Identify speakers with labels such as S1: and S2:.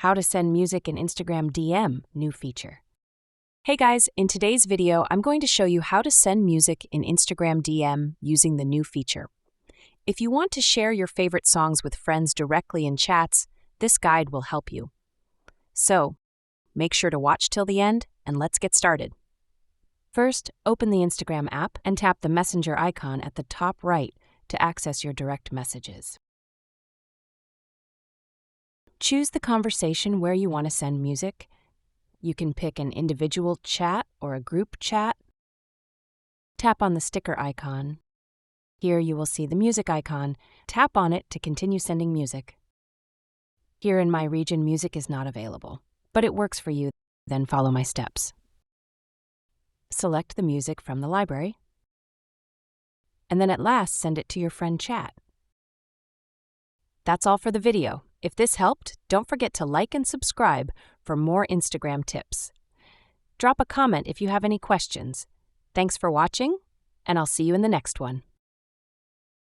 S1: How to send music in Instagram DM, new feature. Hey guys, in today's video, I'm going to show you how to send music in Instagram DM using the new feature. If you want to share your favorite songs with friends directly in chats, this guide will help you. So, make sure to watch till the end, and let's get started. First, open the Instagram app and tap the messenger icon at the top right to access your direct messages. Choose the conversation where you want to send music. You can pick an individual chat or a group chat. Tap on the sticker icon. Here you will see the music icon. Tap on it to continue sending music. Here in my region, music is not available, but it works for you. Then follow my steps. Select the music from the library, and then at last send it to your friend chat. That's all for the video. If this helped, don't forget to like and subscribe for more Instagram tips. Drop a comment if you have any questions. Thanks for watching, and I'll see you in the next one.